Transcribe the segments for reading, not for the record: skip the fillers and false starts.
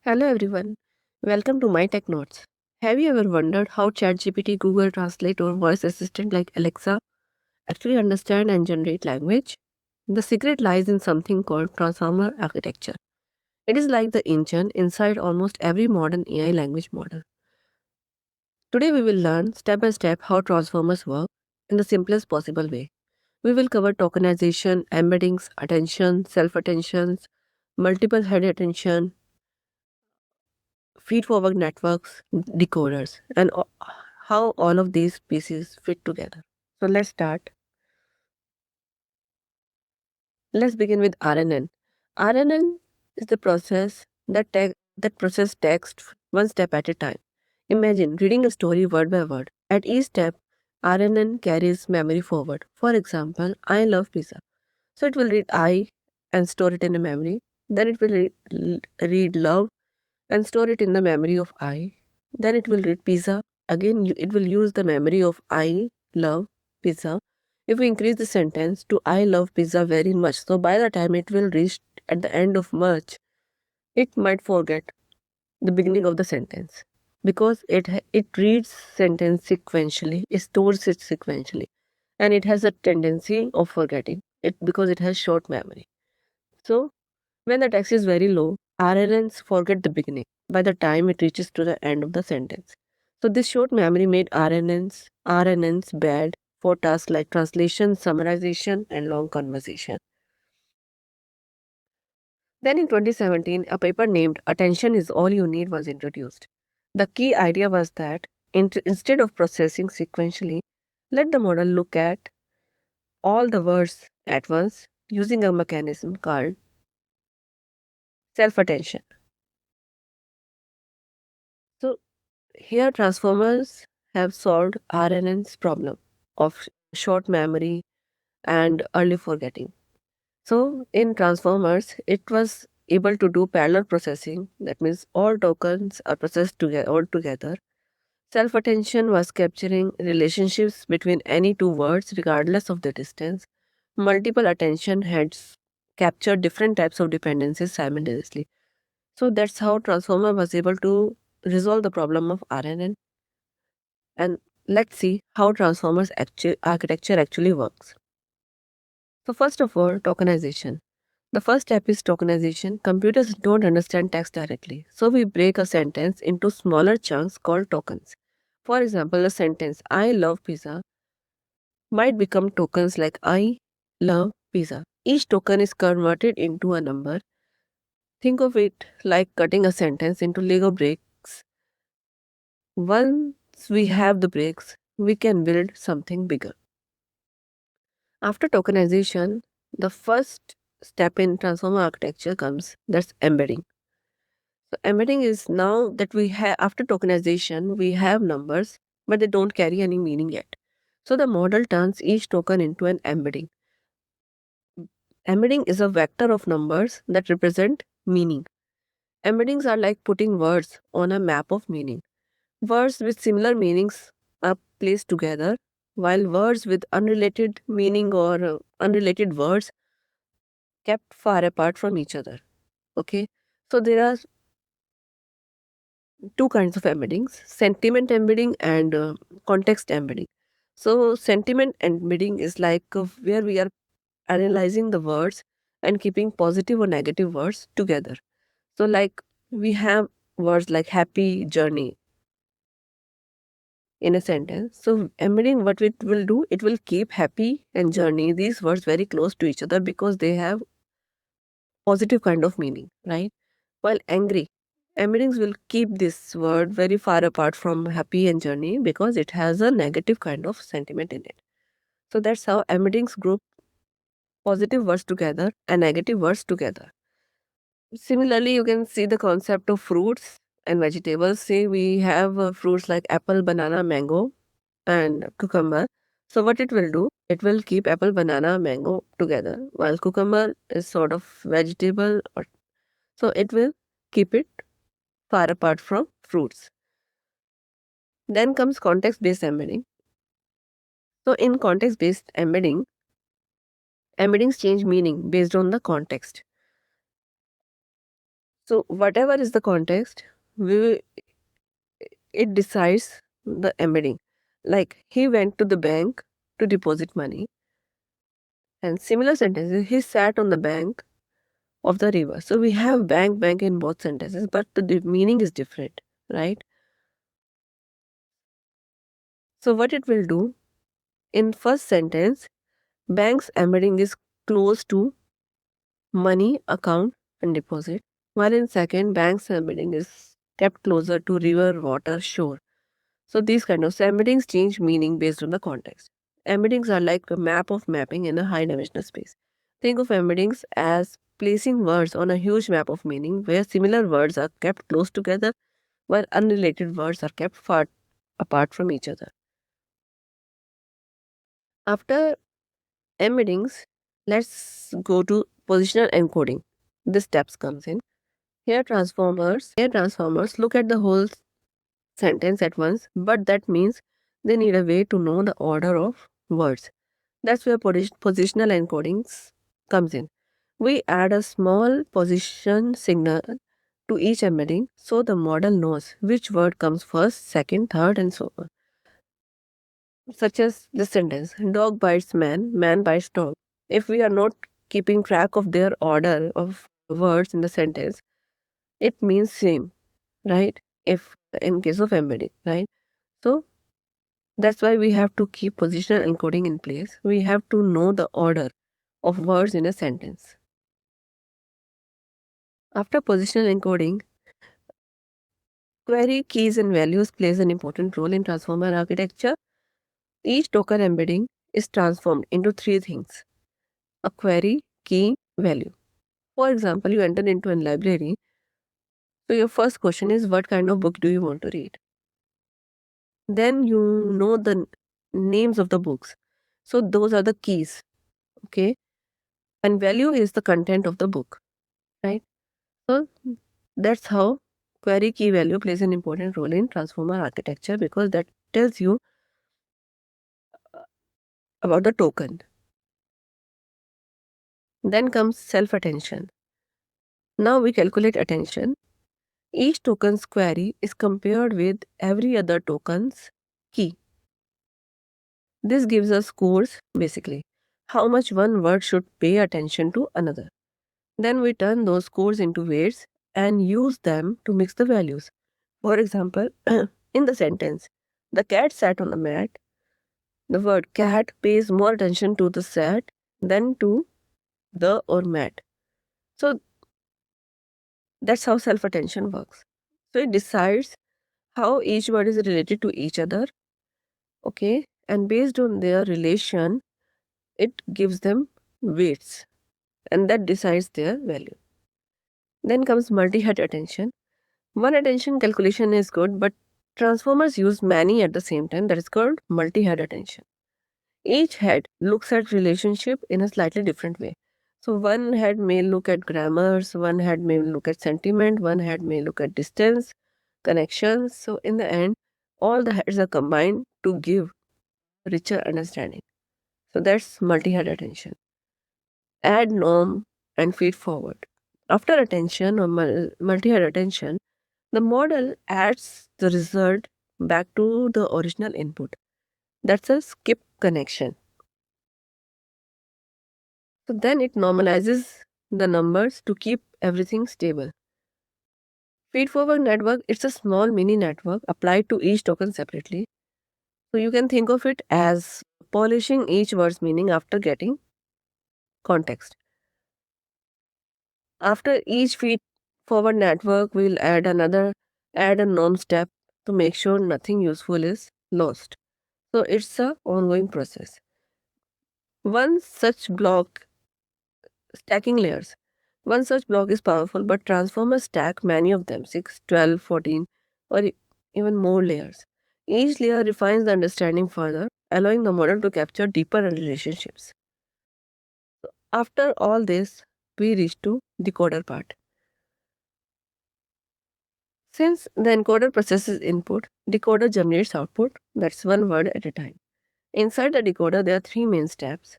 Hello everyone, welcome to my Tech Notes. Have you ever wondered how ChatGPT, Google Translate, or voice assistant like Alexa actually understand and generate language? The secret lies in something called transformer architecture. It is like the engine inside almost every modern AI language model. Today we will learn step by step how transformers work in the simplest possible way. We will cover tokenization, embeddings, attention, self-attentions, multiple head attention, feed-forward networks, decoders, and how all of these pieces fit together. So let's start. Let's begin with RNN. RNN is the process that process text one step at a time. Imagine reading a story word by word. At each step, RNN carries memory forward. For example, I love pizza. So it will read I and store it in a memory. Then it will read love and store it in the memory of I. Then it will read pizza. Again, it will use the memory of I love pizza. If we increase the sentence to I love pizza very much, so by the time it will reach at the end of much, it might forget the beginning of the sentence because it reads sentence sequentially, it stores it sequentially, and it has a tendency of forgetting it because it has short memory. So when the text is very low, RNNs forget the beginning by the time it reaches to the end of the sentence. So this short memory made RNNs bad for tasks like translation, summarization, and long conversation. Then in 2017, a paper named Attention is All You Need was introduced. The key idea was that instead of processing sequentially, let the model look at all the words at once using a mechanism called self attention. So here, transformers have solved RNN's problem of short memory and early forgetting. So, in transformers, it was able to do parallel processing. That means all tokens are processed together all together. Self attention was capturing relationships between any two words, regardless of the distance. Multiple attention heads captured different types of dependencies simultaneously. So that's how transformer was able to resolve the problem of RNN. And let's see how transformers architecture actually works. So first of all, tokenization. The first step is tokenization. Computers don't understand text directly, so we break a sentence into smaller chunks called tokens. For example, the sentence I love pizza might become tokens like I love pizza. Each token is converted into a number. Think of it like cutting a sentence into Lego bricks. Once we have the bricks, we can build something bigger. After tokenization, the first step in transformer architecture comes, that's embedding. So embedding is now that we have, after tokenization, we have numbers, but they don't carry any meaning yet. So the model turns each token into an embedding. Embedding is a vector of numbers that represent meaning. Embeddings are like putting words on a map of meaning. Words with similar meanings are placed together, while words with unrelated meaning or unrelated words kept far apart from each other. Okay, so there are two kinds of embeddings: sentiment embedding and context embedding. So, sentiment embedding is like where we are analyzing the words and keeping positive or negative words together. So, like we have words like happy, journey in a sentence. So, embedding, what it will do, it will keep happy and journey, these words, very close to each other because they have positive kind of meaning, right? While angry, embeddings will keep this word very far apart from happy and journey because it has a negative kind of sentiment in it. So that's how embeddings group positive words together and negative words together. Similarly, you can see the concept of fruits and vegetables. Say we have fruits like apple, banana, mango, and cucumber. So what it will do, it will keep apple, banana, mango together, while cucumber is sort of vegetable, or so it will keep it far apart from fruits. Then comes context-based embedding. So in context-based embedding, embeddings change meaning based on the context. So whatever is the context, it decides the embedding. Like he went to the bank to deposit money, and similar sentences, he sat on the bank of the river. So we have bank in both sentences, but the meaning is different, right? So what it will do, in first sentence, bank's embedding is close to money, account and deposit, while in second, bank's embedding is kept closer to river, water, shore. So these kind of embeddings change meaning based on the context. Embeddings are like a map of mapping in a high dimensional space. Think of embeddings as placing words on a huge map of meaning where similar words are kept close together while unrelated words are kept far apart from each other. After embeddings, let's go to positional encoding. This steps comes in. Here transformers look at the whole sentence at once, but that means they need a way to know the order of words. That's where positional encodings comes in. We add a small position signal to each embedding so the model knows which word comes first, second, third, and so on. Such as this sentence, dog bites man, man bites dog. If we are not keeping track of their order of words in the sentence, it means same, right? If in case of embedding, right? So that's why we have to keep positional encoding in place. We have to know the order of words in a sentence. After positional encoding, query keys and values plays an important role in transformer architecture. Each token embedding is transformed into three things: a query, key, value. For example, you enter into a library. So your first question is, what kind of book do you want to read? Then you know the names of the books. So those are the keys, okay? And value is the content of the book, right? So that's how query key value plays an important role in transformer architecture, because that tells you about the token. Then comes self-attention. Now we calculate attention. Each token's query is compared with every other token's key. This gives us scores, basically, how much one word should pay attention to another. Then we turn those scores into weights and use them to mix the values. For example, in the sentence, the cat sat on the mat, the word cat pays more attention to the sat than to the or mat. So that's how self-attention works. So it decides how each word is related to each other, okay? And based on their relation, it gives them weights, and that decides their value. Then comes multi-head attention. One attention calculation is good, but transformers use many at the same time. That is called multi-head attention. Each head looks at relationship in a slightly different way. So one head may look at grammars, one head may look at sentiment, one head may look at distance, connections. So in the end, all the heads are combined to give richer understanding. So that's multi-head attention. Add, norm, and feed forward. After attention or multi-head attention, the model adds the result back to the original input. That's a skip connection. So then it normalizes the numbers to keep everything stable. Feed-forward network, it's a small mini network applied to each token separately. So you can think of it as polishing each word's meaning after getting context. After each feed-forward network, we'll add a norm step to make sure nothing useful is lost. So it's a ongoing process. One such block Stacking layers. One such block is powerful, but transformers stack many of them 6, 12, 14, or even more layers. Each layer refines the understanding further, allowing the model to capture deeper relationships. After all this, we reach to decoder part. Since the encoder processes input, decoder generates output. That's one word at a time. Inside the decoder, there are three main steps: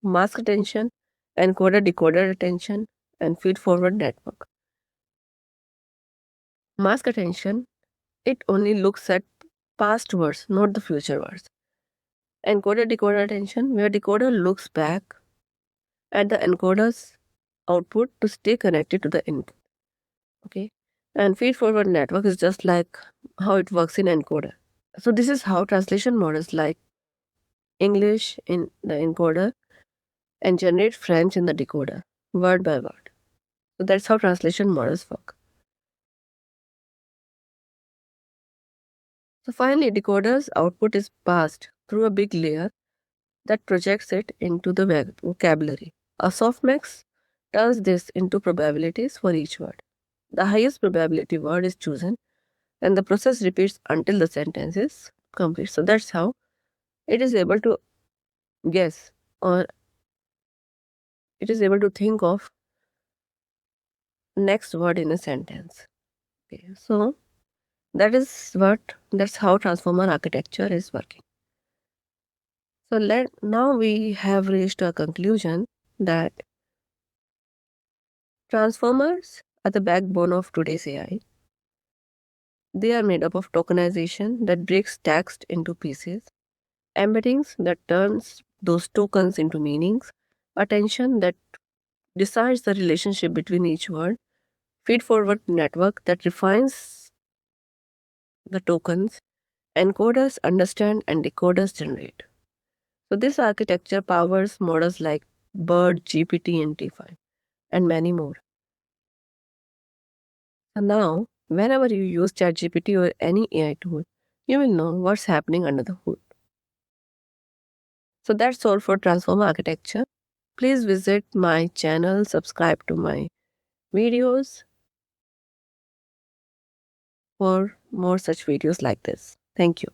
mask attention, encoder decoder attention, and feed forward network. Mask attention, it only looks at past words, not the future words. Encoder decoder attention, where decoder looks back at the encoder's output to stay connected to the input. Okay. And feed forward network is just like how it works in encoder. So this is how translation models like English in the encoder and generate French in the decoder, word by word. So that's how translation models work. So finally, decoder's output is passed through a big layer that projects it into the vocabulary. A softmax turns this into probabilities for each word. The highest probability word is chosen and the process repeats until the sentence is complete. So that's how it is able to guess, or it is able to think of next word in a sentence. Okay, so that's how transformer architecture is working. So now we have reached a conclusion that transformers are the backbone of today's AI. They are made up of tokenization that breaks text into pieces, embeddings that turns those tokens into meanings, attention that decides the relationship between each word, feed-forward network that refines the tokens, encoders understand and decoders generate. So this architecture powers models like BERT, GPT, and T5, and many more. So now, whenever you use ChatGPT or any AI tool, you will know what's happening under the hood. So that's all for Transformer architecture. Please visit my channel, subscribe to my videos for more such videos like this. Thank you.